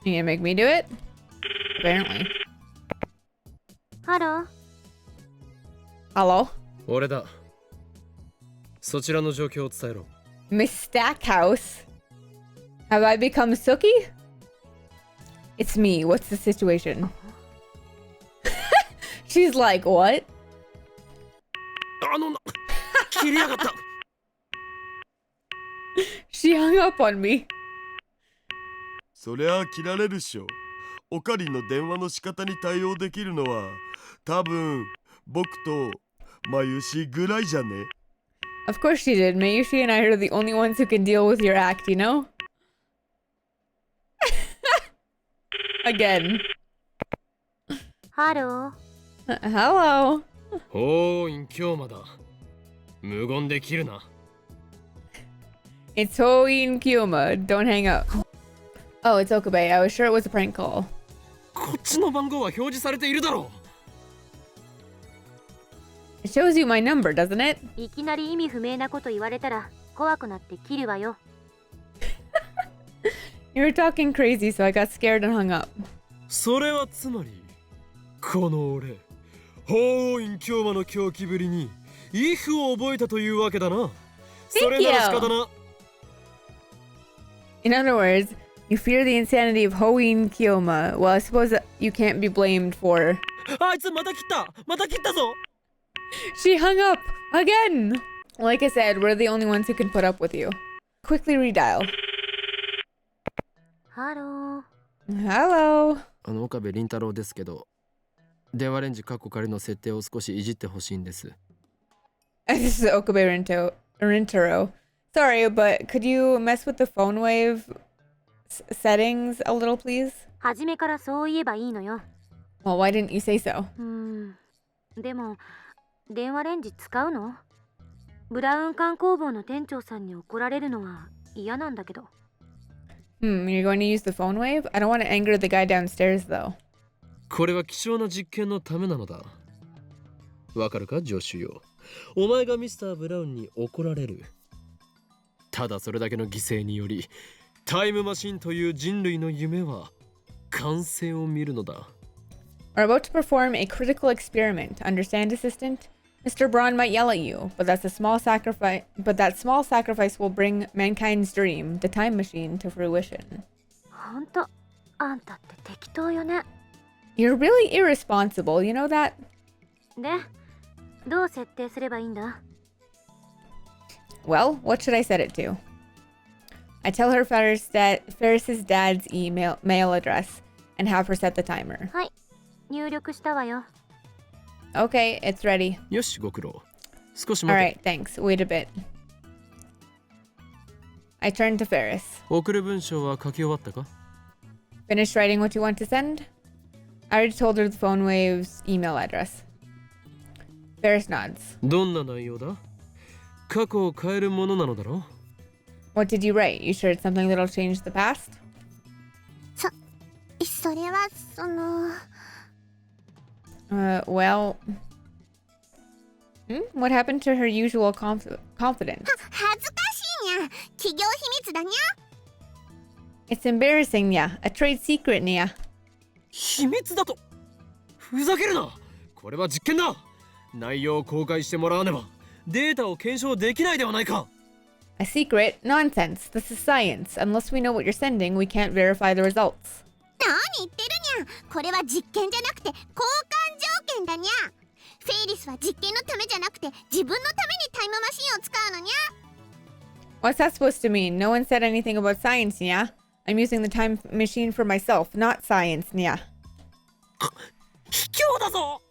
You gonna make me do it? Apparently. Hello. Hello? 俺だ。そちらの状況を伝えろ。Miss Stackhouse? Have I become Sookie? It's me. What's the situation? She's like, what? 切りやがった。She hung up on me. そりゃ切られるっしょ。オカリンの電話の仕方に対応できるのは多分僕とマユシぐらいじゃね。 Of course she did. Mayushi and I are the only ones who can deal with your act, you know? Again. Hello. Hello. おーいん京馬だ。無言で切るな。It's Hoin Kyoma. Don't hang up. Oh, it's Okabe. I was sure it was a prank call. こっちの番号は表示されているだろう。 It shows you my number, doesn't it? いきなり意味不明なこと言われたら怖くなって切るわよ。You were talking crazy, so I got scared and hung up. それはつまり、この俺、法院京馬の狂気ぶりに、if を覚えたというわけだな。それなら仕方な。In other words, you fear the insanity of Hoin Kyoma. Well, I suppose that you can't be blamed for... あいつまた切ったぞ。 She hung up again. Like I said, we're the only ones who can put up with you. Quickly redial. Hello. Hello. 岡部倫太郎ですけど、電話レンジカッコ仮の設定を少しいじってほしいんです。This is Okabe Rintaro. Sorry, but could you mess with the phone wave settings a little, please? 初めからそう言えばいいのよ。 Well, why didn't you say so? でも電話レンジ使うの？ブラウン管工房の店長さんに怒られるのは嫌なんだけど。You're going to use the phone wave? I don't want to anger the guy downstairs, though. これは貴重な実験のためなのだ。わかるか、助手よ。お前がミスター・ブラウンに怒られる。ただそれだけの犠牲により、タイムマシンという人類の夢は完成を見るのだ。We're about to perform a critical experiment. Understand, assistant? Mr. Braun might yell at you, but that small sacrifice will bring mankind's dream, the time machine, to fruition. ほんと、あんたって適当よね。 You're really irresponsible, you know that? で、どう設定すればいいんだ？ Well, what should I set it to? I tell her Ferris's dad's mail address and have her set the timer. はい、入力したわよ。 Okay, it's ready. よし、ご苦労。少し待て。 Alright, thanks. Wait a bit. I turned to Ferris. 送る文章は書き終わったか？ Finished writing what you want to send? I already told her the phone wave's email address. Ferris nods. どんな内容だ？過去を変えるものなのだろう？ What did you write? You sure it's something that'll change the past? それはその... Well... What happened to her usual confidence? 恥ずかしいにゃ。企業秘密だにゃ。 It's embarrassing, nya. A trade secret, nya. 秘密だと？ふざけるな！これは実験だ！内容を公開してもらわねばデータを検証できないではないか。 A secret? Nonsense. This is science. Unless we know what you're sending, we can't verify the results. 何言ってるにゃ。これは実験じゃなくて交換条件だにゃ。フェイリスは実験のためじゃなくて自分のためにタイムマシンを使うのにゃ。 What's that supposed to mean? No one said anything about science, nya. I'm using the time machine for myself, not science, nya. 卑怯だぞ！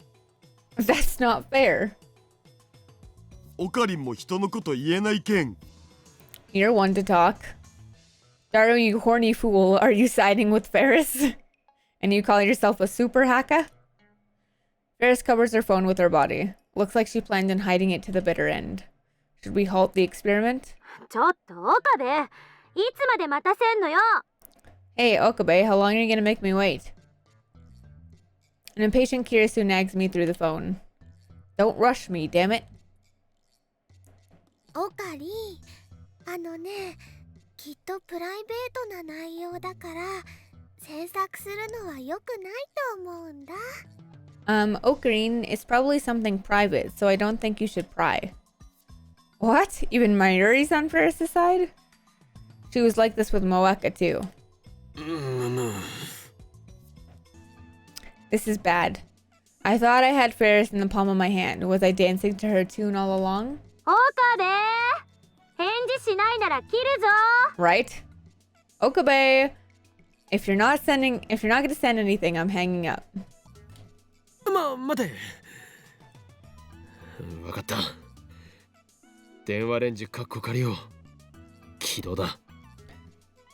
That's not fair. オカリンも人のこと言えないけん。 You're one to talk. Daru, you horny fool, are you siding with Ferris? And you call yourself a super hacker? Ferris covers her phone with her body. Looks like she planned on hiding it to the bitter end. Should we halt the experiment? ちょっと岡部、いつまで待たせんのよ。 Hey, Okabe, how long are you gonna make me wait? An impatient Kirisu nags me through the phone. Don't rush me, damn it. オカリ、ね、きっとプライベートな内容だから詮索するのは良くないと思うんだ。Oak Green is probably something private, so I don't think you should pry. What? Even Mayuri's on Ferris's side? She was like this with Moeka too. This is bad. I thought I had Ferris in the palm of my hand. Was I dancing to her tune all along? オカベ返事しないなら切るぞ。 Right? Okabe! If you're not gonna send anything, I'm hanging up. 待て。わかった。電話レンジカッコ仮を起動だ。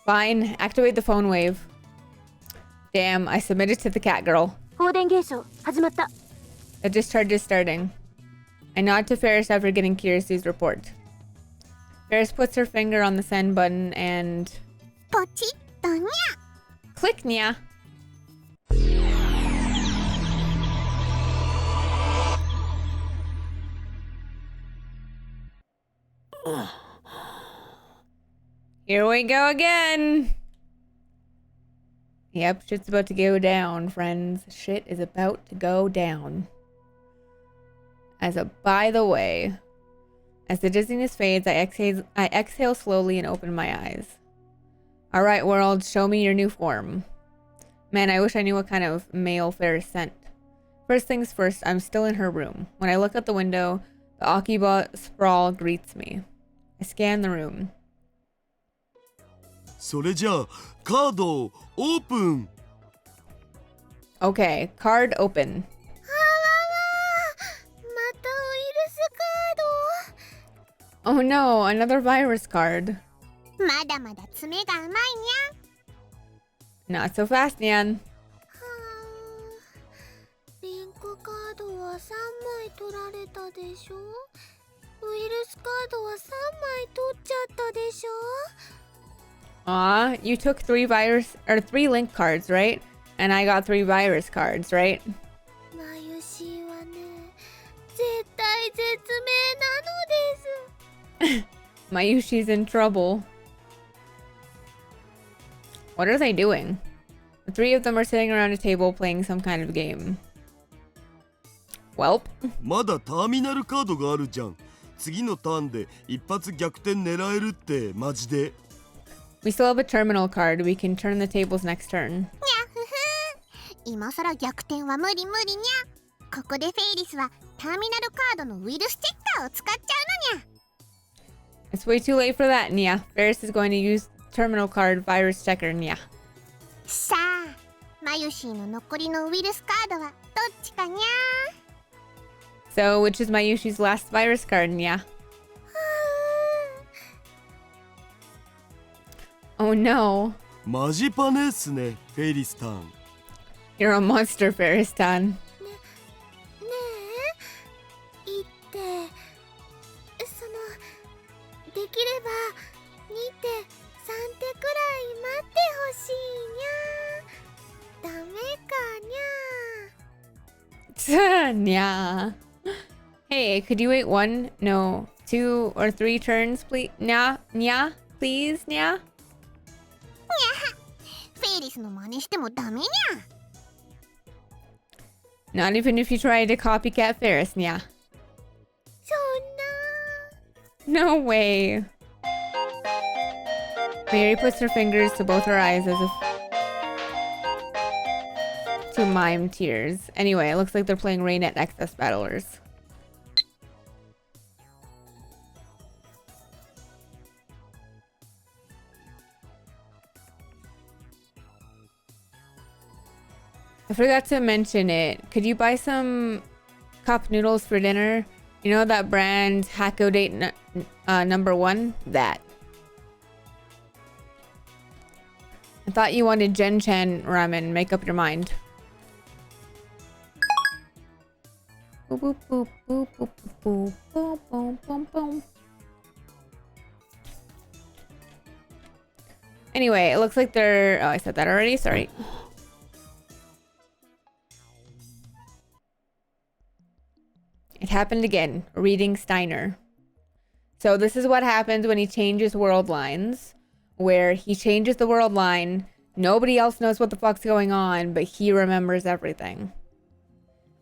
Fine, activate the phone wave. Damn, I submitted to the cat girl. 放電現象始まった。 The discharge is starting. I nod to Ferris after getting Kirisu's report. Ferris puts her finger on the send button and... ポチッとにゃ。 Click, Nya! Here we go again! Yep, shit's about to go down, friends. Shit is about to go down. By the way, as the dizziness fades, I exhale slowly and open my eyes. Alright, world, show me your new form. Man, I wish I knew what kind of mail Ferris sent. First things first, I'm still in her room. When I look out the window, the Akiba sprawl greets me. I scan the room. それじゃあカードをオープン。 Okay, card open. またウイルスカード。 Oh no, another virus card. まだまだ爪が甘いにゃ。 Not so fast, Nyan. リンクカードは3枚取られたでしょ。ウイルスカードは3枚取っちゃったでしょ。 Aw, you took 3 link cards, right? And I got 3 virus cards, right? マユシーはね、絶対絶命なのです。 Mayushi's in trouble. What are they doing? The 3 of them are sitting around a table playing some kind of game. Welp. まだターミナルカードがあるじゃん。次のターンで一発逆転狙えるってマジで。 We still have a terminal card. We can turn the tables next turn. にゃふふ。今さら逆転は無理無理にゃ。ここでフェイリスはターミナルカードのウイルスチェッカーを使っちゃうのにゃ。 It's way too late for that, Nya. Ferris is going to use terminal card virus checker, Nya. さあ、マユシーの残りのウイルスカードはどっちかにゃ。 So, which is Mayushi's last virus card, Nya? Oh no. マジパネっすね、フェイリスターン。 You're a monster, Ferris-tan. ねえ、言ってそのできれば2手3手くらい待ってほしいにゃ。ダメかにゃ。 Nya. Hey, could you wait 1, no, 2 or 3 turns, please? Nya, please, Nya? フェイリスの真似してもダメにゃ。 Not even if you try to copycat Ferris, Nya. そんな。 No way. Mary puts her fingers to both her eyes as if to mime tears. Anyway, it looks like they're playing Rain at Excess Battlers. I forgot to mention it. Could you buy some cup noodles for dinner? You know that brand Hakko Date number 1? That. I thought you wanted Gen-chan ramen. Make up your mind. Boop, boop, boop, boop, boop, boop, boop, boom, boom, boom. Anyway, it looks like they're... Oh, I said that already. Sorry. It happened again. Reading Steiner. So this is what happens when he changes world lines. Where he changes the world line, Nobody else knows what the fuck's going on, but he remembers everything.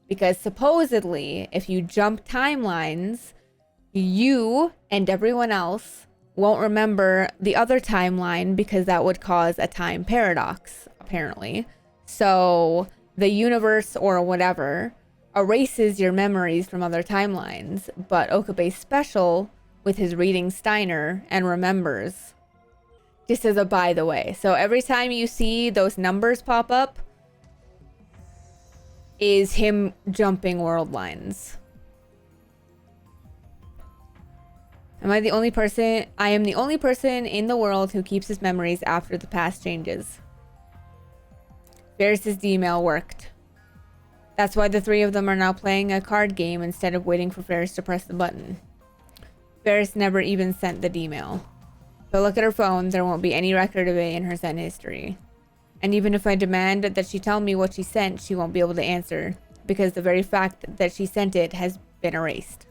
Because supposedly, if you jump timelines, you and everyone else won't remember the other timeline because that would cause a time paradox, apparently. So the universe or whatever erases your memories from other timelines, but Okabe's special with his reading Steiner and remembers. Just as a by the way. So every time you see those numbers pop up is him jumping world lines. Am I the only person? I am the only person in the world who keeps his memories after the past changes. Ferris's Dmail worked. That's why the three of them are now playing a card game instead of waiting for Ferris to press the button. Ferris never even sent the Dmail. But look at her phone, there won't be any record of it in her sent history. And even if I demand that she tell me what she sent, she won't be able to answer, because the very fact that she sent it has been erased.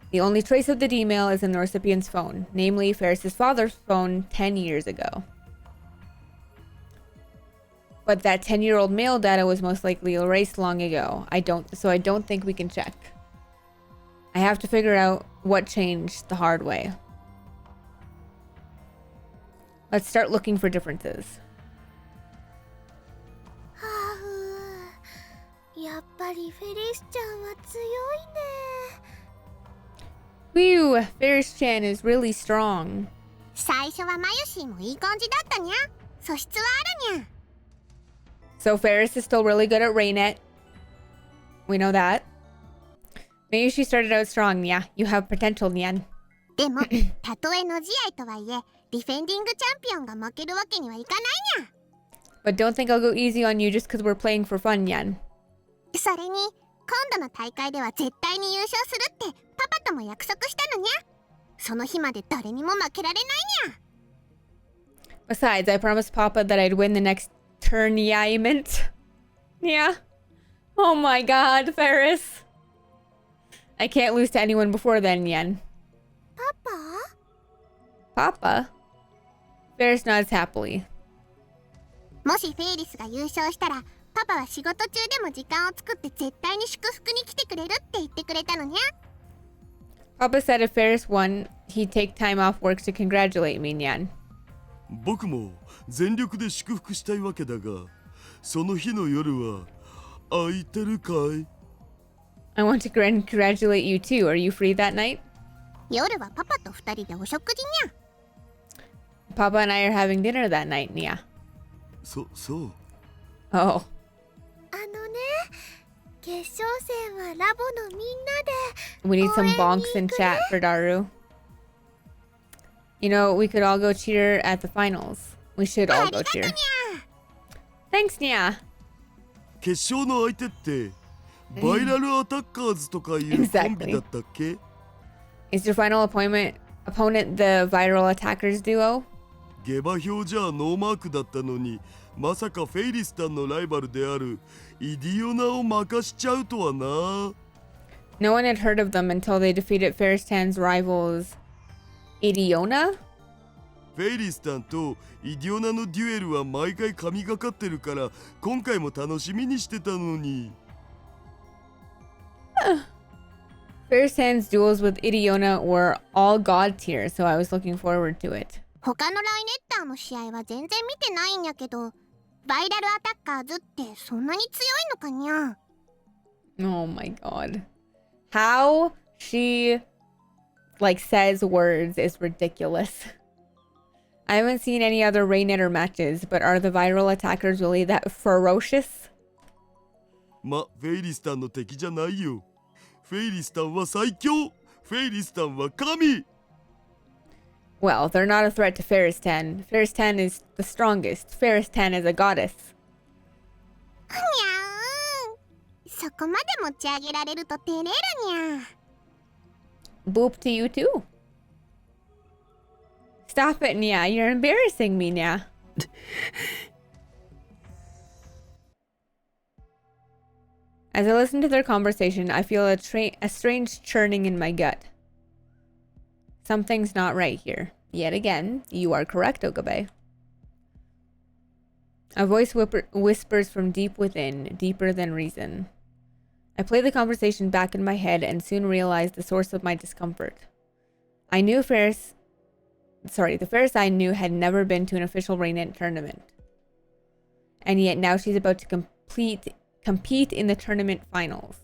The only trace of the Dmail is in the recipient's phone, namely Ferris's father's phone 10 years ago. But that 10-year-old mail data was most likely erased long ago. I don't think we can check. I have to figure out what changed the hard way. Let's start looking for differences. ハーフやっぱりフェリスちゃんは強いね。 Whew, Ferris-chan is really strong. 最初はマユシーもいい感じだったにゃ。素質はあるにゃ。 So Ferris is still really good at Rainet. We know that. Maybe she started out strong, yeah. You have potential, Nyan. でもたとえの試合とはいえディフェンディングチャンピオンが負けるわけにはいかないにゃ。 But don't think I'll go easy on you just because we're playing for fun, Nyan. それに今度の大会では絶対に優勝するってパパとも約束したのにゃ。その日まで誰にも負けられないにゃ。 Besides, I promised Papa that I'd win the next tournament. Yeah. Oh my god, Ferris. I can't lose to anyone before then, Nyan. パパ Papa? Ferris nods happily. もしフェイリスが優勝したらパパは仕事中でも時間を作って絶対に祝福に来てくれるって言ってくれたのにゃ。 Papa said if Ferris won, he'd take time off work to congratulate me, Nyan. 僕も全力で祝福したいわけだが、その日の夜は空いてるかい？ I want to congratulate you too. Are you free that night? 夜はパパと二人でお食事にゃ。 Papa and I are having dinner that night, Nia. そう。Oh. あのね、決勝戦はラボのみんなで We need some bonks in chat for Daru. You know, we could all go cheer at the finals. We should all go cheer. Thanks, Nia. 決勝の相手ってバイラルアタッカーズとかいうコンビだったっけ？ Is your final opponent the viral attackers duo? 下馬評じゃノーマークだったのに、まさかフェイリスタンのライバルであるイディオナを任しちゃうとはな。No one had heard of them until they defeated Ferris-tan's rivals, Idiona? フェイリスタンとイディオナのデュエルは毎回神がかってるから、今回も楽しみにしてたのに。Ferris-tan's duels with Idiona were all god tier, so I was looking forward to it. 他のライネッターの試合は全然見てないんやけど、バイラルアタッカーズってそんなに強いのかにゃ。 Oh my god. How she says words is ridiculous. I haven't seen any other Raynetter matches, but are the viral attackers really that ferocious? フェイリスタンの敵じゃないよ。フェイリスタンは最強。フェイリスタンは神。 Well, they're not a threat to Ferris-tan. Ferris-tan is the strongest. Ferris-tan is a goddess. にゃーん。そこまで持ち上げられると照れるにゃ。 Boop to you too. Stop it, Nia. You're embarrassing me, Nia. As I listen to their conversation, I feel a strange churning in my gut. Something's not right here. Yet again, you are correct, Okabe. A voice whispers from deep within, deeper than reason. I play the conversation back in my head and soon realize the source of my discomfort. The Ferris I knew had never been to an official Rainet tournament. And yet now she's about to compete in the tournament finals,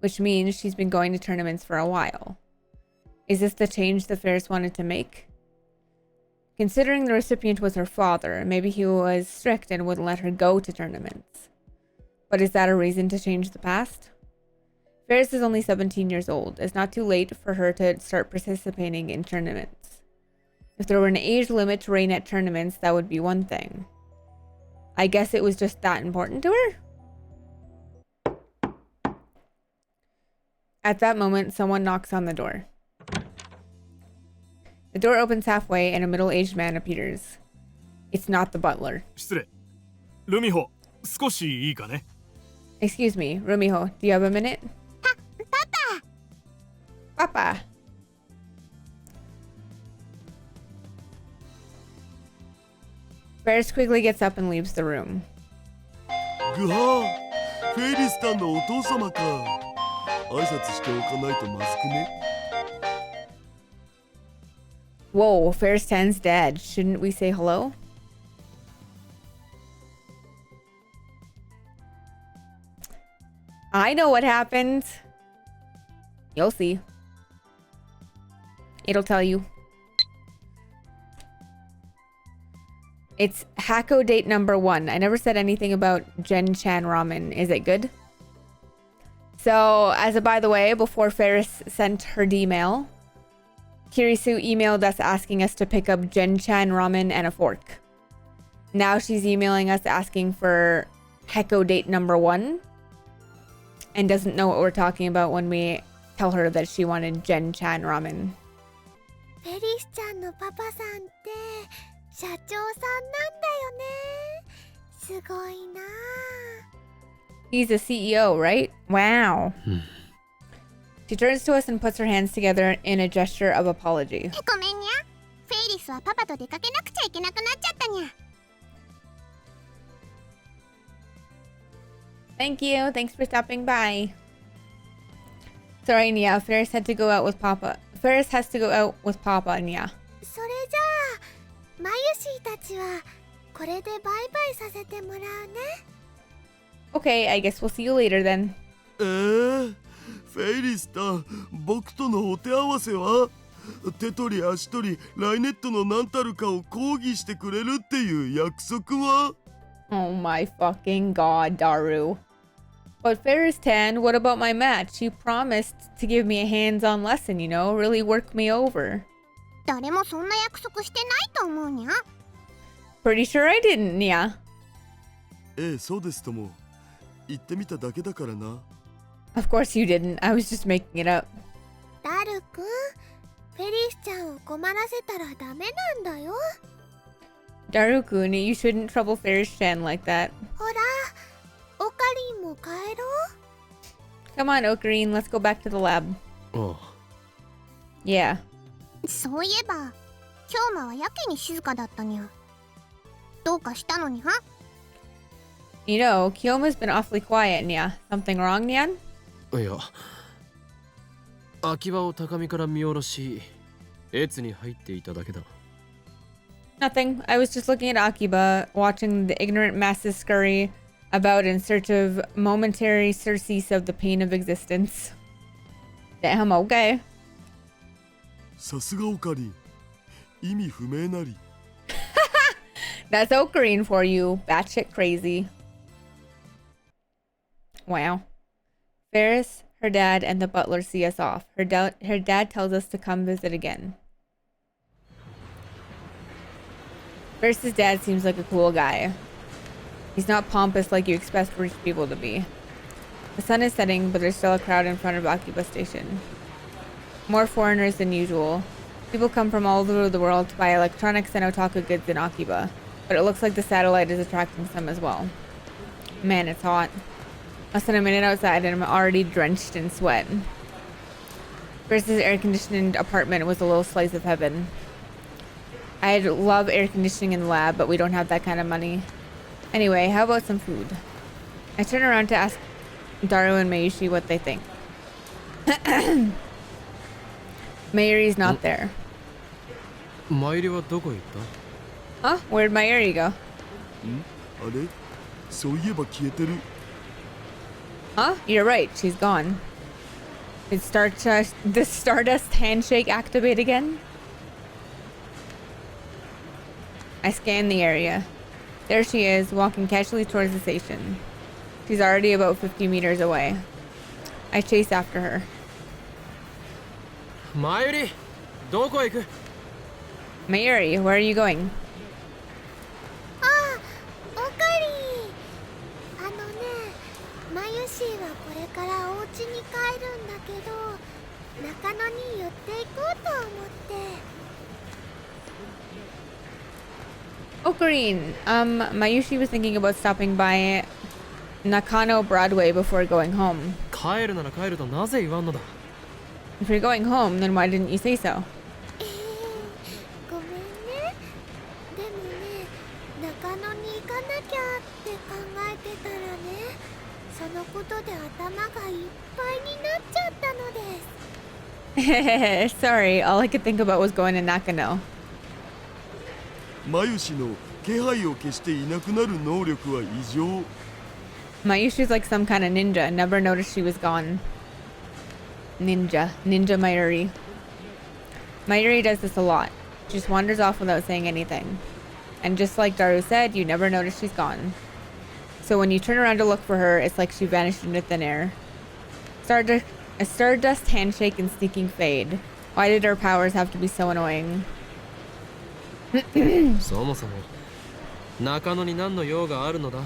which means she's been going to tournaments for a while. Is this the change the Ferris wanted to make? Considering the recipient was her father, maybe he was strict and wouldn't let her go to tournaments. But is that a reason to change the past? Ferris is only 17 years old. It's not too late for her to start participating in tournaments. If there were an age limit to Rainet tournaments, that would be one thing. I guess it was just that important to her? At that moment, someone knocks on the door. The door opens halfway and a middle-aged man appears. It's not the butler. 失礼。ルミホ、少しいいかね。 Excuse me, Rumiho, do you have a minute? Papa! Ferris quickly gets up and leaves the room. ぐはー、フェイリスタンのお父様か。挨拶しておかないとまずくね。 Whoa, Ferris Tan's dad. Shouldn't we say hello? I know what happened. You'll see. It'll tell you. It's Hako date number 1. I never said anything about Gen Chan ramen. Is it good? So, as a by the way, before Ferris sent her Dmail, Kirisu emailed us asking us to pick up Gen Chan ramen and a fork. Now she's emailing us asking for Heko date number 1 and doesn't know what we're talking about when we tell her that she wanted Gen Chan ramen. フェリスちゃんのパパさんって社長さんなんだよね。すごいな。 He's a CEO, right? Wow. She turns to us and puts her hands together in a gesture of apology. ごめんにゃ。フェイリスはパパと出かけなくちゃいけなくなっちゃったにゃ。 Thank you. Thanks for stopping by. Sorry, Nia. Ferris had to go out with Papa. Ferris has to go out with Papa, Nia. それじゃあ、マユシーたちはこれでバイバイさせてもらうね。 Okay, I guess we'll see you later then. フェイリスタン、僕とのお手合わせは手取り足取りライネットの何たるかを抗議してくれるっていう約束は Oh my fucking god, Daru. But Ferris Tan, what about my match? You promised to give me a hands-on lesson, you know? Really work me over. 誰もそんな約束してないと思うにゃ。 Pretty sure I didn't, Nia. ええ、そうですとも。言ってみただけだからな。 Of course you didn't. I was just making it up. ダルくん、フェリスちゃんを困らせたらダメなんだよ。 Daru-kun, you shouldn't trouble Ferris Chan like that. ほら、オカリンも帰ろう。 Come on, Ocarine, let's go back to the lab. ああ Yeah. そういえば、京馬はやけに静かだったにゃ。どうかしたのには？ You know, Kiyoma's been awfully quiet, Nia. Something wrong, Nian? いや秋葉を高みから見下ろし越に入っていただけだ Nothing. I was just looking at Akiba, watching the ignorant masses scurry about in search of momentary surcease of the pain of existence. Damn, okay. さすがオカリン。意味不明なり。That's Ocarine for you. Batshit crazy. Wow. Ferris, her dad, and the butler see us off. Her dad tells us to come visit again. Ferris's dad seems like a cool guy. He's not pompous like you expect rich people to be. The sun is setting, but there's still a crowd in front of Akiba Station. More foreigners than usual. People come from all over the world to buy electronics and otaku goods in Akiba, but it looks like the satellite is attracting some as well. Man, it's hot. Less than a minute outside and I'm already drenched in sweat. Versus air-conditioned apartment was a little slice of heaven. I'd love air conditioning in the lab, but we don't have that kind of money. Anyway, how about some food? I turn around to ask Daru and Mayushi what they think. Mayuri's not there. マユリはどこへ行った Huh? Where'd Mayuri go? あれそういえば消えてる。 Huh? You're right, she's gone. Did the Stardust handshake activate again? I scan the area. There she is, walking casually towards the station. She's already about 50 meters away. I chase after her. マユリどこへ行く Mayuri, where are you going? あ、おかり。あのね、マユシーはこれからお家に帰るんだけど、中野に寄っていこうと思って。 Ocarine, Mayushi was thinking about stopping by Nakano Broadway before going home. 帰るなら帰るとなぜ言わんのだ If you're going home, then why didn't you say so? ごめんね。でもね、中野に行かなきゃって考えてたらね、そのことで頭がいっぱいになっちゃったのです。 Sorry, all I could think about was going to Nakano. マユシの気配を消していなくなる能力は異常。 Mayushi's like some kind of ninja. Never noticed she was gone. Ninja Mayuri. Mayuri does this a lot. She just wanders off without saying anything. And just like Daru said, you never notice she's gone. So when you turn around to look for her, it's like she vanished into thin air. A Stardust handshake and sneaking fade. Why did her powers have to be so annoying? そもそも中野に何の用があるのだ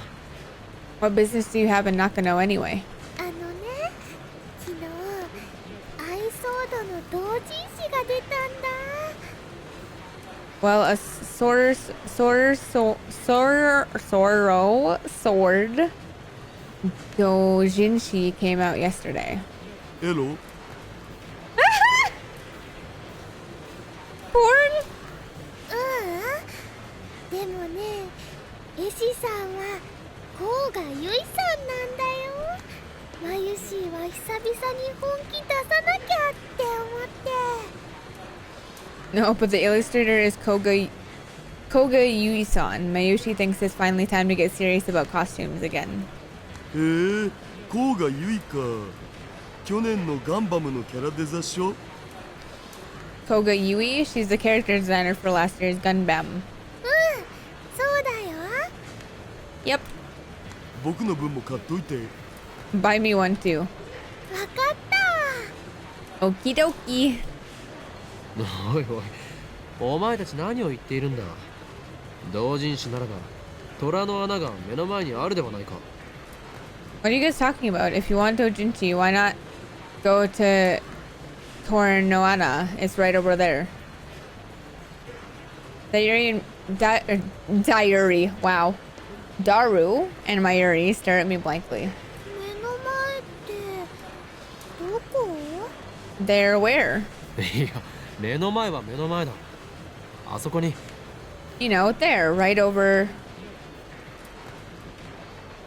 What business do you have in Nakano anyway? あのね、昨日アイソードの同人誌が出たんだ。 Well, a sword doujinshi came out yesterday. エロ Porn? でもね、絵師さんは甲賀由衣さんなんだよ。マユシーは久々に本気出さなきゃって思って。 No, but the illustrator is Koga Yui-san. Mayushi thinks it's finally time to get serious about costumes again. へえ、甲賀由衣か。去年のガンバムのキャラデザっしょ。 Koga Yui, she's the character designer for last year's Gundam. そうだよ。 Yep, 僕の分も買っといて。 buy me one too. わかったわ。 Okie dokie. おいおいお前たち何を言っているんだ同人誌ならば虎の穴が目の前にあるではないか What are you guys talking about? If you want doujinshi, why not go to Toranoana? It's right over there. Diary. Wow. Daru and Mayuri stare at me blankly. 目の前ってどこ？ They're where? いや目の前は目の前だあそこに You know, there, right over.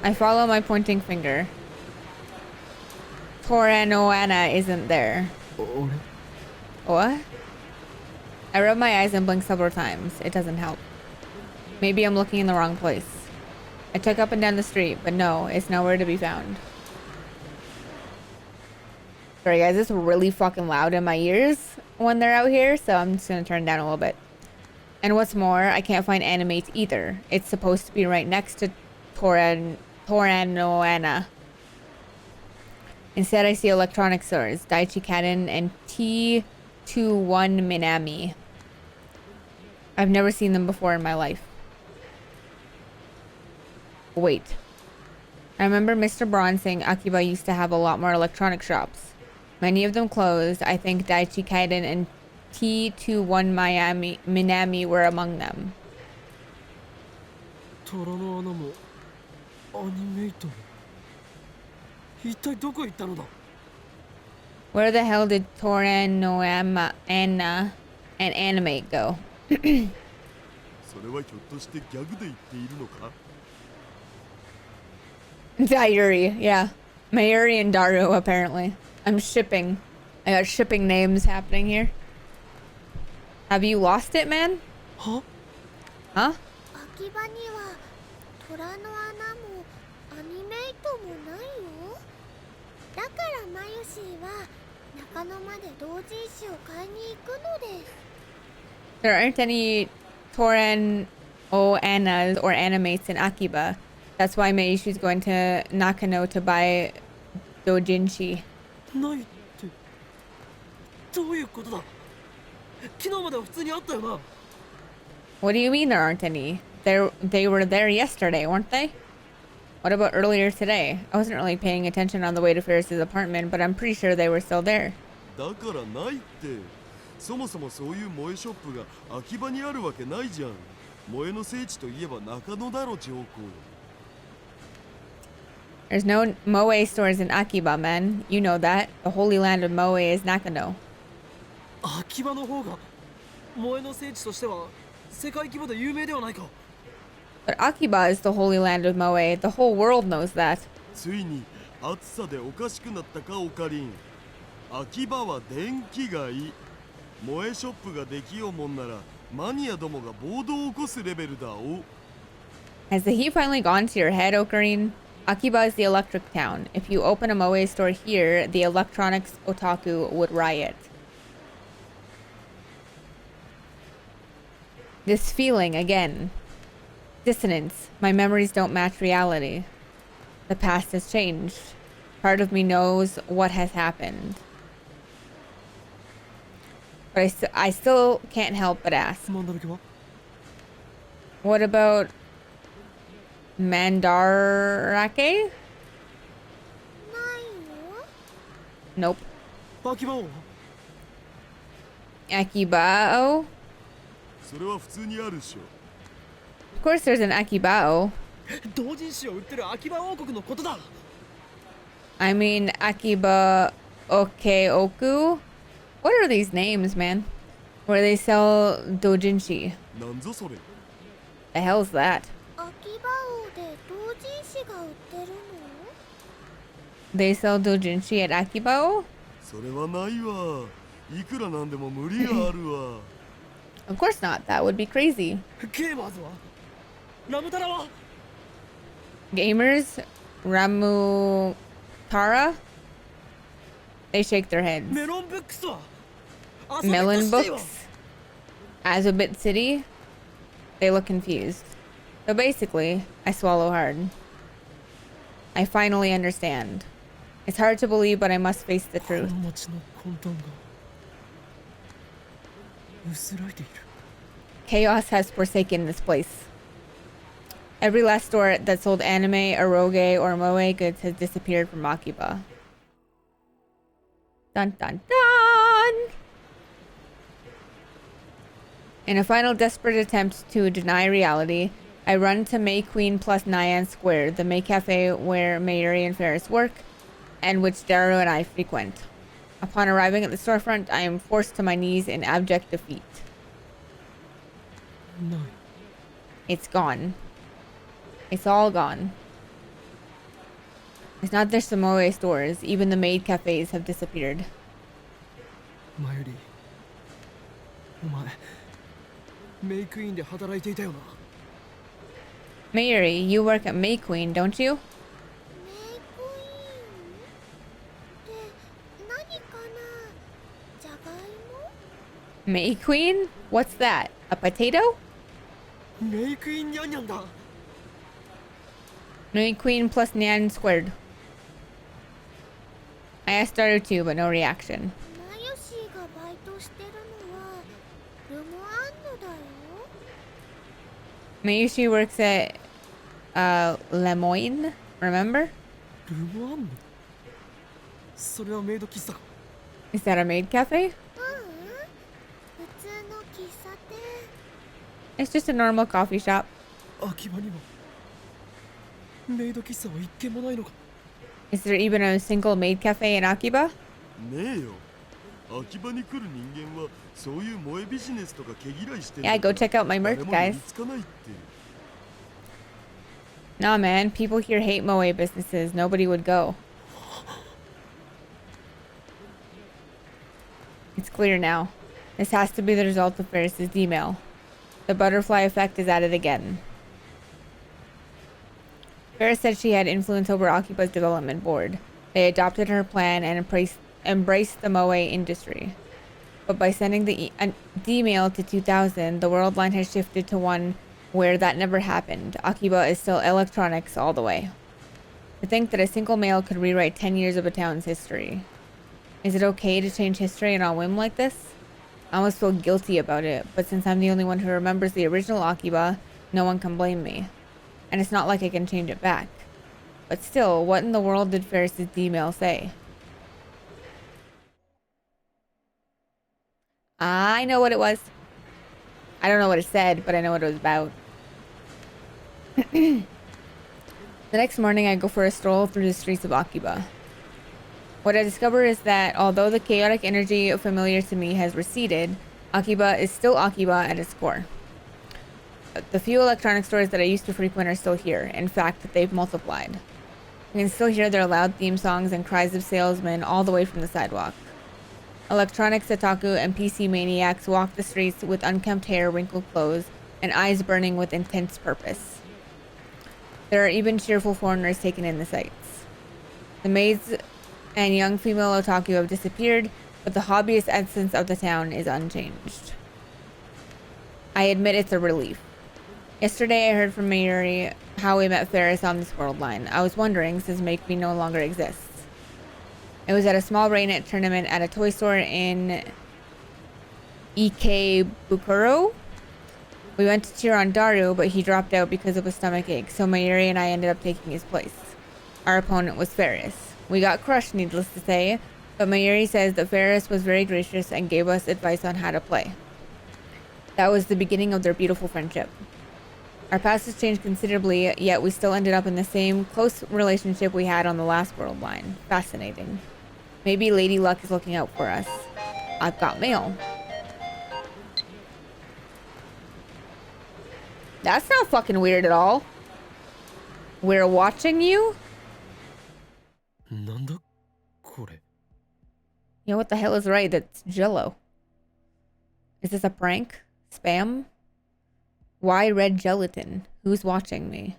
I follow my pointing finger. Toranoana isn't there. 俺 What? I rub my eyes and blink several times. It doesn't help. Maybe I'm looking in the wrong place. I check up and down the street, but no, it's nowhere to be found. Sorry guys, it's really fucking loud in my ears when they're out here, so I'm just gonna turn it down a little bit. And what's more, I can't find Animate either. It's supposed to be right next to Toranoana. Instead, I see electronic stores, Daichi Kaden and T21 Minami. I've never seen them before in my life. Wait. I remember Mr. Braun saying Akiba used to have a lot more electronic shops. Many of them closed. I think Daichi Kaiden and T21 Minami were among them. 虎の穴もアニメイトも一体どこ行ったのだ Where the hell did Toranoana and Animate go? それはひょっとしてギャグで言っているのか？ Daiuri, yeah. Mayuri and Daru, apparently. I'm shipping. I got shipping names happening here. Have you lost it, man? は Huh? 秋葉には虎の穴もアニメイトもないよ。だからマユシーは中野まで同人誌を買いに行くのです。 There aren't any Toran o Annas or animates in Akiba. That's why Meishi's going to Nakano to buy Dojinshi. ないってどういうことだ。昨日までは普通にあったよな。 What do you mean there aren't any? They were there yesterday, weren't they? What about earlier today? I wasn't really paying attention on the way to Ferris's apartment, but I'm pretty sure they were still there. だからないって。そもそもそういう萌えショップが秋葉にあるわけないじゃん。萌えの聖地といえば中野だろ、上皇。 There's no Moe stores in Akiba, man. You know that. The holy land of Moe is Nakano. 秋葉の方が萌えの聖地としては世界規模で有名ではないか。 But Akiba is the holy land of Moe. The whole world knows that. ついに暑さでおかしくなったか、オカリン。秋葉は電気街。萌えショップができようもんならマニアどもが暴動を起こすレベルだお。 Has the heat finally gone to your head, Ocarine? Akiba is the electric town. If you open a Moe store here, the electronics otaku would riot. This feeling again. Dissonance. My memories don't match reality. The past has changed. Part of me knows what has happened. But I still can't help but ask. マンダラケは What about Mandarake? ないよ。 Nope. 秋葉王 Akibao? それは普通にあるでしょ。 Of course there's an Akibao. 同人誌を売ってる秋葉王国のことだ。 I mean Akiba Okeoku? What are these names, man? Where they sell dojinshi. なんぞそれ。 The hell's that? 秋葉王で同人誌が売ってるの？ They sell dojinshi at Akibao? それはないわ。いくらなんでも無理があるわ。 Of course not. That would be crazy. ゲーマーズはラムタラは Gamers? Ramutara? They shake their heads. メロンブックスは Melon Books? Azabit City? They look confused. So basically, I swallow hard. I finally understand. It's hard to believe, but I must face the こ truth. の街の混沌が薄らいでいる。 Chaos has forsaken this place. Every last store that sold anime, eroge, or moe goods has disappeared from Akiba. Dun dun dun! In a final desperate attempt to deny reality, I run to May Queen plus Nyan Square, the May Cafe where Mayuri and Ferris work, and which Daru and I frequent. Upon arriving at the storefront, I am forced to my knees in abject defeat. ない。 It's gone. It's all gone. It's not just the Moe stores, even the maid cafes have disappeared. マユリ、お前メイクインで働いていたよな。 Mayuri, you work at May Queen, don't you? メイクインって何かな？じゃがいも？ May Queen? What's that? A potato? メイクインニャンニャンだ。 May Queen plus Nyan squared. I asked Daru too, but no reaction. マユシーがバイトしてるのはルモアンヌだよ。 Mayushi works at Lemoyne, remember? ルモアンヌそれはメイド喫茶か。 Is that a maid cafe? 普通の喫茶店。 It's just a normal coffee shop. 秋葉にはメイド喫茶は一軒もないのか。 Is there even a single maid cafe in Akiba? ねえよ。秋葉に来る人間はそういう萌えビジネスとか毛嫌いしてる。 Yeah, go check out my merch, 誰も guys. 見つかないって。Nah, man. People here hate moe businesses. Nobody would go. It's clear now. This has to be the result of Ferris's Dmail. The butterfly effect is at it again. Ferris said she had influence over Akiba's development board. They adopted her plan and embraced the moe industry. But by sending the Dmail to 2000, the world line has shifted to one where that never happened. Akiba is still electronics all the way. To think that a single mail could rewrite 10 years of a town's history. Is it okay to change history on a whim like this? I almost feel guilty about it, but since I'm the only one who remembers the original Akiba, no one can blame me. And it's not like I can change it back. But still, what in the world did Ferris's Dmail say? I know what it was. I don't know what it said, but I know what it was about. The next morning, I go for a stroll through the streets of Akiba. What I discover is that although the chaotic energy familiar to me has receded, Akiba is still Akiba at its core. The few electronic stores that I used to frequent are still here. In fact, they've multiplied. You can still hear their loud theme songs and cries of salesmen all the way from the sidewalk. Electronics otaku and PC maniacs walk the streets with unkempt hair, wrinkled clothes, and eyes burning with intense purpose. There are even cheerful foreigners taking in the sights. The maids and young female otaku have disappeared, but the hobbyist essence of the town is unchanged. I admit it's a relief. Yesterday I heard from Mayuri how we met Ferris on this world line. I was wondering, since Make Me no longer exists. It was at a small Rainet tournament at a toy store in Ikebukuro. We went to cheer on Daru, but he dropped out because of a stomach ache, so Mayuri and I ended up taking his place. Our opponent was Ferris. We got crushed, needless to say, but Mayuri says that Ferris was very gracious and gave us advice on how to play. That was the beginning of their beautiful friendship. Our paths has changed considerably, yet we still ended up in the same close relationship we had on the last world line. Fascinating. Maybe Lady Luck is looking out for us. I've got mail. That's not fucking weird at all. We're watching you? なんだこれ Yeah, what the hell is right? That's Jello. Is this a prank? Spam? Why red gelatin? Who's watching me?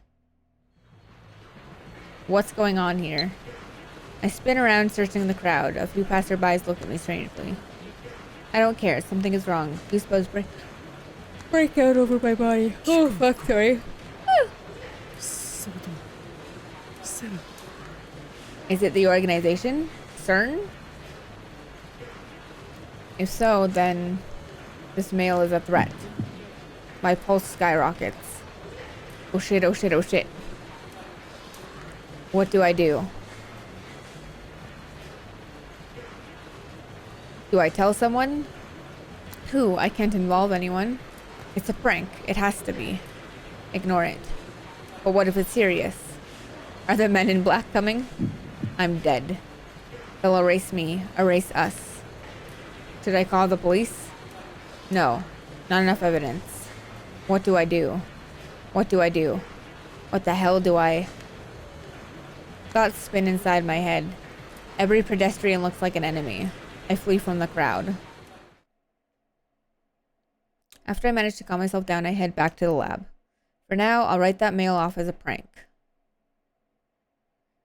What's going on here? I spin around searching the crowd. A few passerbys look at me strangely. I don't care. Something is wrong. Goosebumps break out over my body. Oh, fuck, sorry. それともセル Is it the organization? CERN? If so, then this mail is a threat. My pulse skyrockets. Oh shit, oh shit, oh shit. What do I do? Do I tell someone? Who? I can't involve anyone. It's a prank. It has to be. Ignore it. But what if it's serious? Are the men in black coming? I'm dead. They'll erase me. Erase us. Should I call the police? No. Not enough evidence. What do I do? What do I do? What the hell do I... Thoughts spin inside my head. Every pedestrian looks like an enemy. I flee from the crowd. After I manage to calm myself down, I head back to the lab. For now, I'll write that mail off as a prank.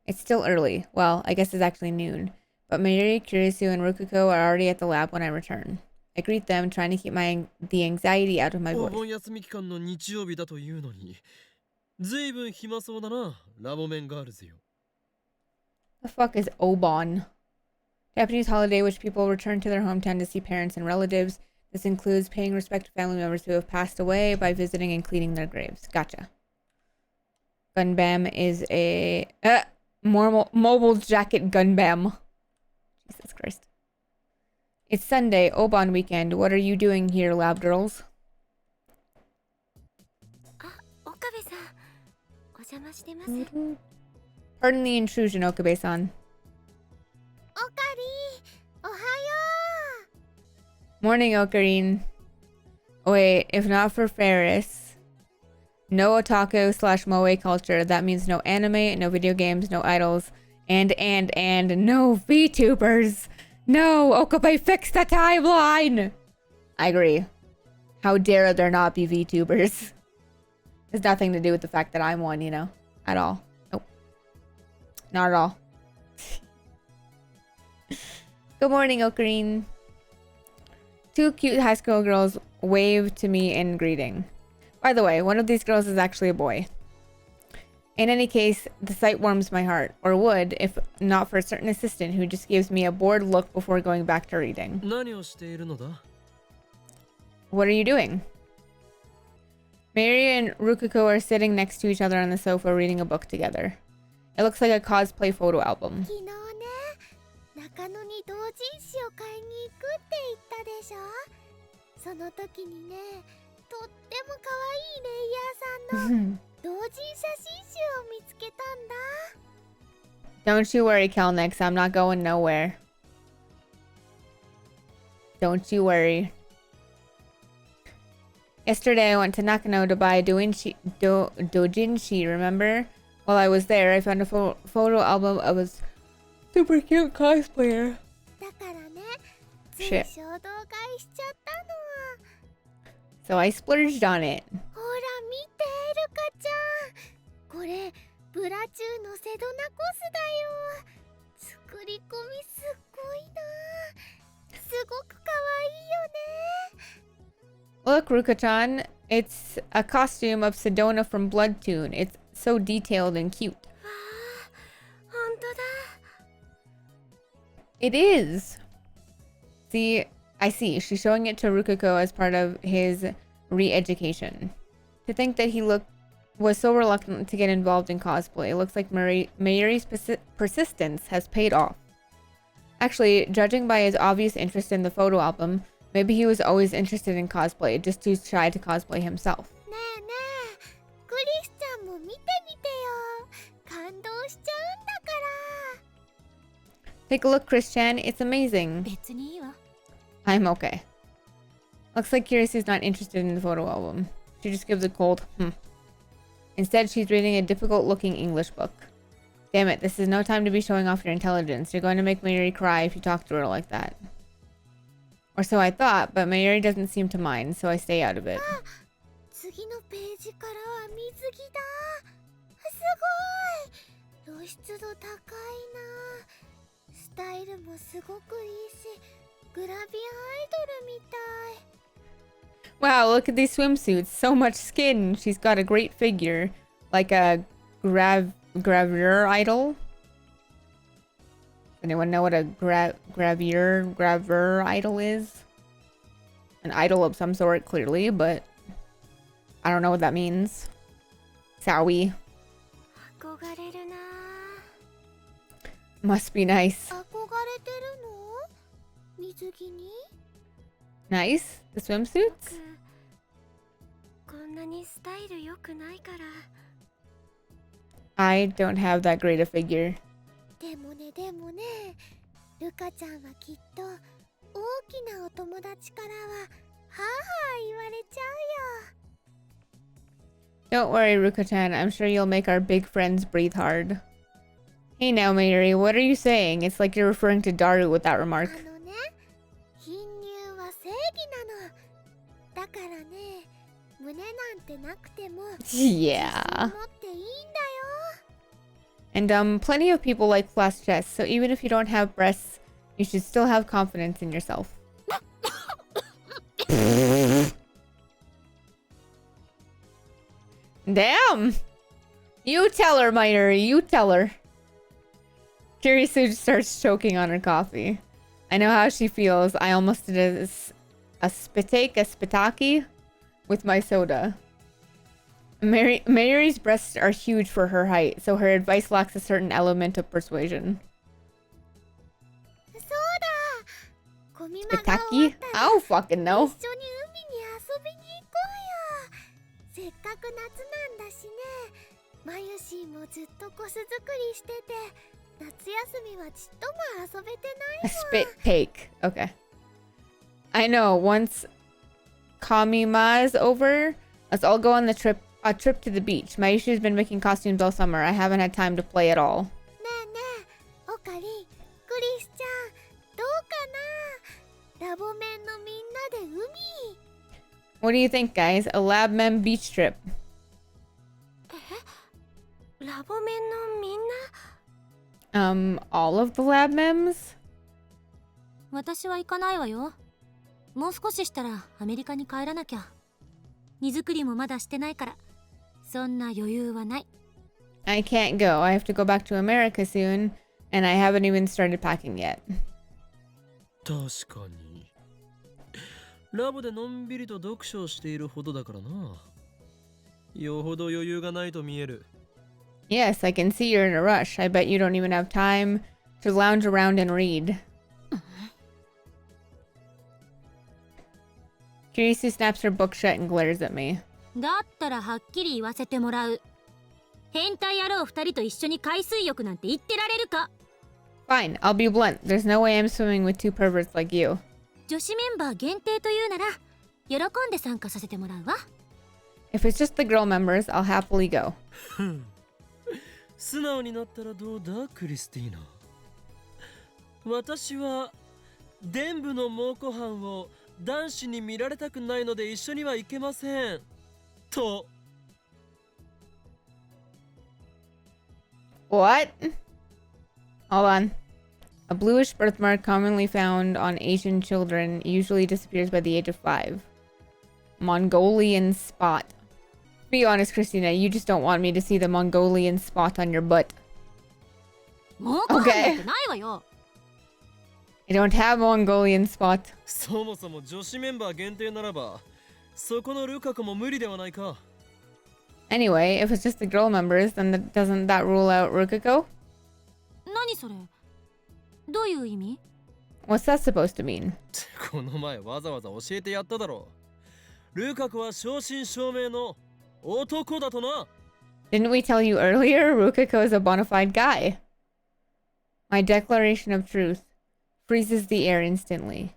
It's still early. Well, I guess it's actually noon. But Mayuri, Kurisu, and Rokuko are already at the lab when I return. I greet them, trying to keep the anxiety out of my お voice. 盆休み期間の日曜日だというのにずいぶん暇そうだなラボメンガールズよ The fuck is Obon? Japanese holiday which people return to their hometown to see parents and relatives. This includes paying respect to family members who have passed away by visiting and cleaning their graves. Gotcha. Gunbam is a... mobile jacket Gunbam. Jesus Christ. It's Sunday, Obon weekend. What are you doing here, lab girls? 岡部さん、お邪魔してます。 Pardon the intrusion, Okabe-san. おかり、おはよ Morning, Ocarine. Oh, wait, if not for Ferris, No otaku slash moe culture. That means no anime, no video games, no idols, and no VTubers. No, Okabe, fix the timeline. I agree. How dare there not be VTubers? It's nothing to do with the fact that I'm one, you know, at all. Nope. Not at all. Good morning, Ocarine. Two cute high school girls wave to me in greeting. By the way, one of these girls is actually a boy. In any case, the sight warms my heart, or would if not for a certain assistant who just gives me a bored look before going back to reading. 何をしているのだ? What are you doing? Mary and Rukuko are sitting next to each other on the sofa reading a book together. It looks like a cosplay photo album. 昨日ね、中野に同人誌を買いに行くって言ったでしょ。その時にね、とっても可愛いレイヤーさんの同人写真集を見つけたんだ。Don't you worry, Kelnix. I'm not going nowhere. Don't you worry. Yesterday, I went to Nakano to buy doujinshi, remember? While I was there, I found a photo album of a super cute cosplayer. だからね、つい Shit. 衝動買いしちゃったの。 So I splurged on it. ほら見て、ルカちゃん。これ、ブラチューのセドナコスだよ。作り込みすっごいな。すごく可愛いよね。 Look, Ruka-chan. It's a costume of Sedona from Bloodtune. It's so detailed and cute. わあ、ほんとだ。 It is. See, I see. She's showing it to Rukuko as part of his re-education. To think that he was so reluctant to get involved in cosplay. It looks like Mayuri's persistence has paid off. Actually, judging by his obvious interest in the photo album, maybe he was always interested in cosplay, just too shy to cosplay himself. ねえねえ、クリスちゃんも見てみてよ。感動しちゃうんだから。 Take a look, Christian. It's amazing. 別にいいわ。 I'm okay. Looks like Kirisu's not interested in the photo album. She just gives a cold, Instead, she's reading a difficult-looking English book. Damn it, this is no time to be showing off your intelligence. You're going to make Mayuri cry if you talk to her like that. Or so I thought, but Mayuri doesn't seem to mind, so I stay out of it. 次のページからは水着だ。すごい。露出度高いな。スタイルもすごくいいし、グラビアアイドルみたい。 Wow, look at these swimsuits. So much skin. She's got a great figure. Like a gravure idol. Anyone know what a gravure idol is? An idol of some sort, clearly, but I don't know what that means. Sowie. 憧れるな。 Must be nice. 憧れてるの？水着に？ Nice? The swimsuits? こんなにスタイル良くないから。 I don't have that great a figure. でもね、ルカちゃんはきっと大きなお友達からははぁ言われちゃうよ。 Don't worry, Ruko-chan. I'm sure you'll make our big friends breathe hard. Hey now, Mayuri, what are you saying? It's like you're referring to Daru with that remark. あのね、貧乳は正義なの。だからね、胸なんてなくても Yeah. 持っていいんだよ。 And plenty of people like flash chests, so even if you don't have breasts, you should still have confidence in yourself. Damn! You tell her, Mayuri, you tell her. Kirisu starts choking on her coffee. I know how she feels. I almost did a spitaki with my soda. Mayuri's breasts are huge for her height, so her advice lacks a certain element of persuasion. そうだ。ゴミ間が終わ Spitaki? ったら I don't fucking 一 know. 緒に海に遊びに行こうよ。せっかく夏なんだしね。マユシーもずっとコス作りしてて、夏休みはちっとも遊べてな A い spit take. Okay. I know. Once Kamima is over, let's all go on the trip A trip to the beach. Mayushi's been making costumes all summer. I haven't had time to play at all. ねえねえオカリンクリスちゃんどうかなラボメンのみんなで海 What do you think, guys? A lab mem beach trip. ラボメンのみんな All of the lab mems? 私は行かないわよ。もう少ししたらアメリカに帰らなきゃ。荷造りもまだしてないから、そんな余裕はない。I can't go. I have to go back to America soon, and I haven't even started packing yet. 確かに。ラボでのんびりと読書をしているほどだからな。よほど余裕がないと見える。Yes, I can see you're in a rush. I bet you don't even have time to lounge around and read. Kirisu snaps her book shut and glares at me. だったらはっきり言わせてもらう。変態野郎二人と一緒に海水浴なんて言ってられるか。 Fine, I'll be blunt. There's no way I'm swimming with two perverts like you. 女子メンバー限定というなら喜んで参加させてもらうわ。 If it's just the girl members, I'll happily go. 素直になったらどうだ、クリスティーナ。私は伝部の猛虎犯を男子に見られたくないので一緒には行けません。と。What? Hold on. A bluish birthmark commonly found on Asian children usually disappears by the age of 5. Mongolian spot. Be honest, Christina, you just don't want me to see the Mongolian spot on your butt. もうご飯なんてないわよ。I don't have Mongolian spot. そもそも女子メンバー限定ならば、そこのルカ子も無理ではないか。Anyway, if it's just the girl members, then doesn't that rule out Rukako? 何それ？どういう意味？ What's that supposed to mean? この前わざわざ教えてやっただろう。ルカ子は正真正銘の男だとな。Didn't we tell you earlier? Rukako is a bona fide guy. My declaration of truth freezes the air instantly.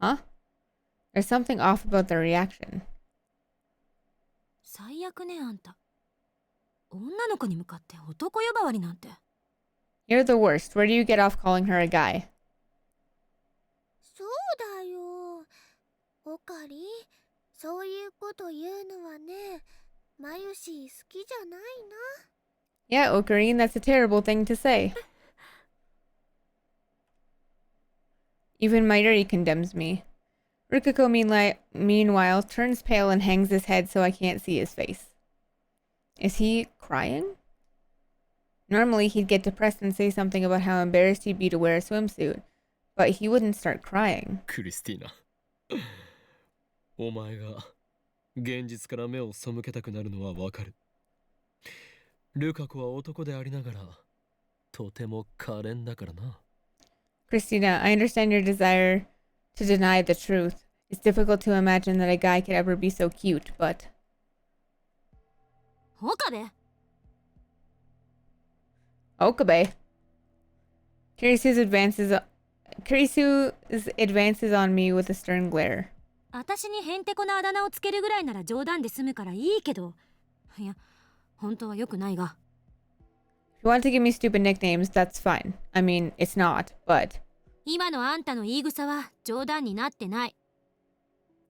Huh? There's something off about their reaction. 最悪ねあんた。女の子に向かって男呼ばわりなんて。You're the worst. Where do you get off calling her a guy? そうだよオカリそういうこと言うのはねマユシ好きじゃないな Yeah, Ocarine, that's a terrible thing to say. Even Mairi condemns me. Rukako meanwhile turns pale and hangs his head so I can't see his face. Is he crying? Normally he'd get depressed and say something about how embarrassed he'd be to wear a swimsuit, but he wouldn't start crying. クリスティーナ。お前が現実から目を背けたくなるのはわかる。ルカ子は男でありながらとても可憐だからな。Christina, I understand your desire to deny the truth. It's difficult to imagine that a guy could ever be so cute, but... 岡部 Okabe. Kirisu's advances on me with a stern glare. 私にへんてこなあだ名をつけるぐらいなら冗談で済むからいいけど。いや、本当は良くないが。If you want to give me stupid nicknames, that's fine. I mean, it's not, but... 今のあんたの言い草は冗談になってない。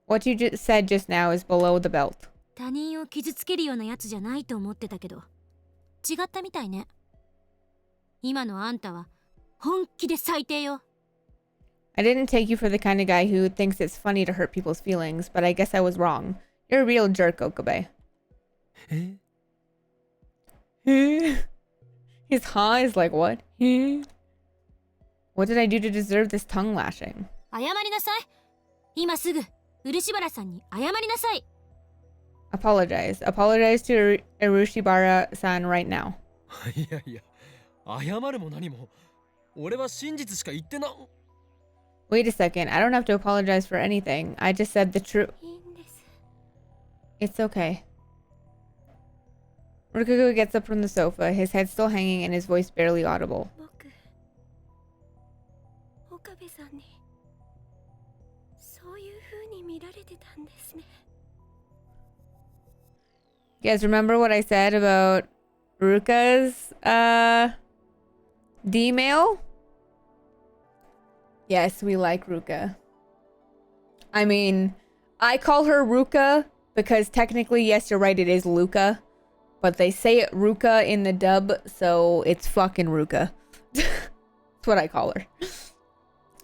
What you said just now is below the belt. 他人を傷つけるようなやつじゃないと思ってたけど、違ったみたいね。今のあんたは本気で最低よ。I didn't take you for the kind of guy who thinks it's funny to hurt people's feelings, but I guess I was wrong. You're a real jerk, Okabe. え His ha is like, what? What did I do to deserve this tongue lashing? 謝りなさい。今すぐ漆原さんに謝りなさい。Apologize. Apologize to Urushibara-san right now. いやいや、謝るも何も。俺は真実しか言ってな。Wait a second. I don't have to apologize for anything. I just said the truth. いいんです It's okay. Rukugo gets up from the sofa, his head still hanging and his voice barely audible. 僕岡部さんにそういう風に見られてたんですね You guys remember what I said about Ruka's Dmail? Yes, we like Ruka. I mean, I call her Ruka because technically, yes, you're right, it is Luca. But they say it Ruka in the dub, so it's fucking Ruka. That's what I call her.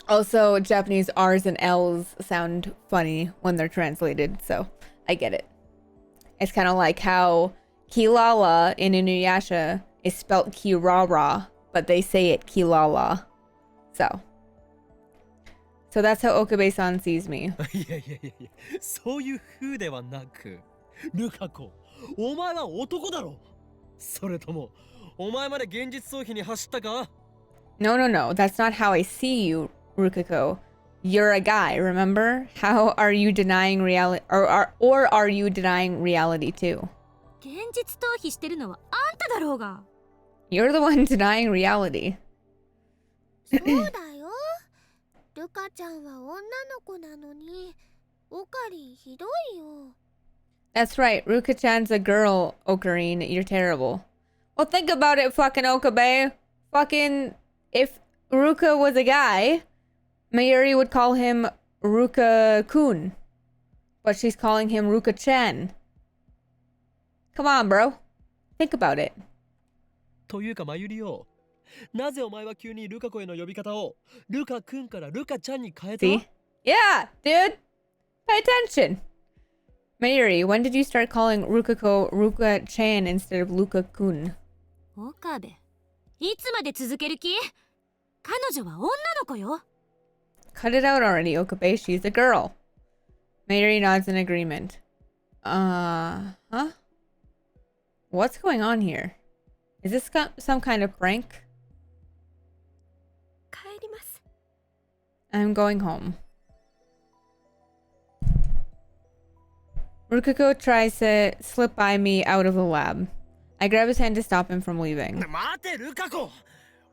Also, Japanese R's and L's sound funny when they're translated, so I get it. It's kind of like how Kilala in Inuyasha is spelt Kirara, but they say it Kilala. So that's how Okabe-san sees me. いやいやいやいや、そういう風ではなく、ルカ子、お前は男だろ。それとも、お前まで現実逃避に走ったか？ No, that's not how I see you, Rukako. You're a guy, remember? How are you denying reality, or are you denying reality too? 現実逃避してるのはあんただろうが。 You're the one denying reality. そうだよ。ルカちゃんは女の子なのに、オカリンひどいよ。 That's right, Ruka-chan's a girl, Ocarine. You're terrible. Well, think about it, fucking Okabe. Fucking, if Ruka was a guy, Mayuri would call him Ruka-kun. But she's calling him Ruka-chan. Come on, bro. Think about it. というか、まゆりよ。なぜお前は急にルカ子への呼び方をルカ君からルカちゃんに変えた？ See? Yeah, dude. Pay attention. Mayuri, when did you start calling Rukako Ruka-chan instead of Luka-kun? 岡部、いつまで続ける気？彼女は女の子よ。 Cut it out already, Okabe. She's a girl. Mayuri nods in agreement. Huh? What's going on here? Is this some kind of prank? 帰ります。 I'm going home. Rukako tries to slip by me out of the lab. I grab his hand to stop him from leaving. 待て、ルカ子。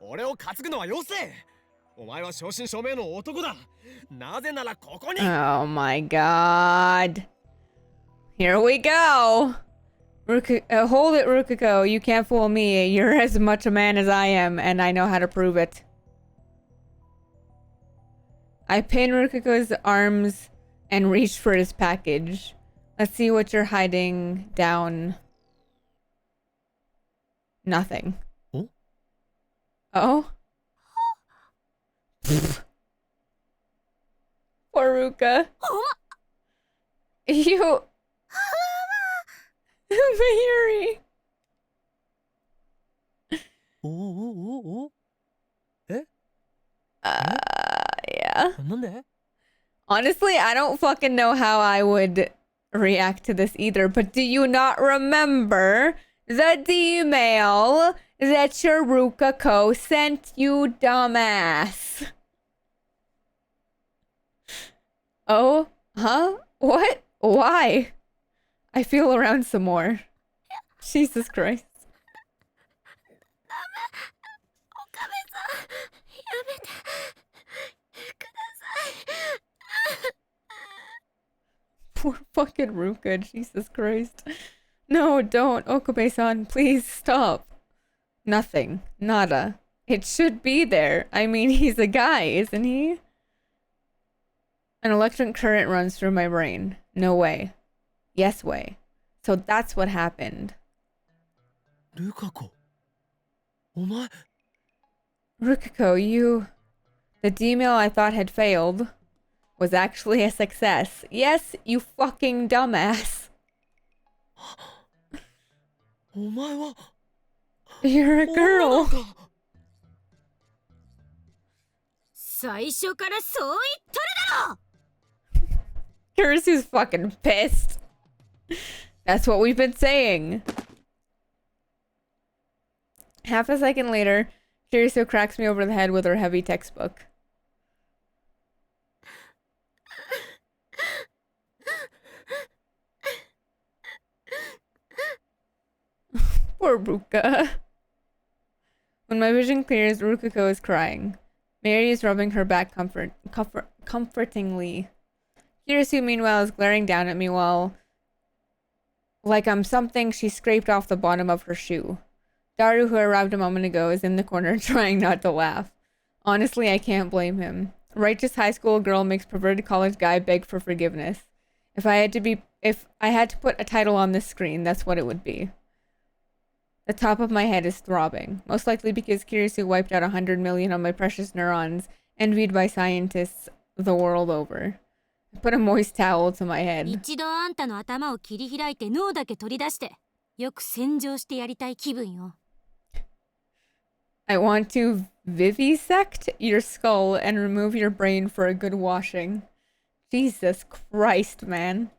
俺を担ぐのはよせ。お前は正真正銘の男だ。なぜならここに。 Oh my god. Here we go. Hold it, Rukako. You can't fool me. You're as much a man as I am, and I know how to prove it. I pin Rukako's arms and reach for his package. Let's see what you're hiding down. Nothing. Oh? Oh? Poor Ruka. You... Mayuri. おおおおお。え？ Yeah. なんで？ Honestly, I don't fucking know how I would react to this either, but do you not remember the Dmail that your Rukako sent you, dumbass? Oh? Huh? What? Why? I feel around some more. Jesus Christ. 岡部さん、やめてください。 Poor fucking Ruka, Jesus Christ. No, don't. Okabe-san, please stop. Nothing. Nada. It should be there. I mean, he's a guy, isn't he? An electric current runs through my brain. No way. Yes way. So that's what happened. ルカ子。お前。 Rukako, you... The Dmail I thought had failed was actually a success. Yes, you fucking dumbass. お前は。 You're a girl. 最初からそう言っとるだろ。 Kurisu's fucking pissed. That's what we've been saying. Half a second later, Kurisu cracks me over the head with her heavy textbook. Poor Ruka. When my vision clears, Rukako is crying. Mary is rubbing her back comfortingly. Kurisu, meanwhile, is glaring down at me while like I'm something she scraped off the bottom of her shoe. Daru, who arrived a moment ago, is in the corner trying not to laugh. Honestly, I can't blame him. Righteous high school girl makes perverted college guy beg for forgiveness. If I had to put a title on this screen, that's what it would be. The top of my head is throbbing, most likely because Kirisu wiped out 100 million of my precious neurons, envied by scientists the world over. I put a moist towel to my head. 一度あんたの頭を切り開いて脳だけ取り出してよく洗浄してやりたい気分よ。 I want to vivisect your skull and remove your brain for a good washing. Jesus Christ, man.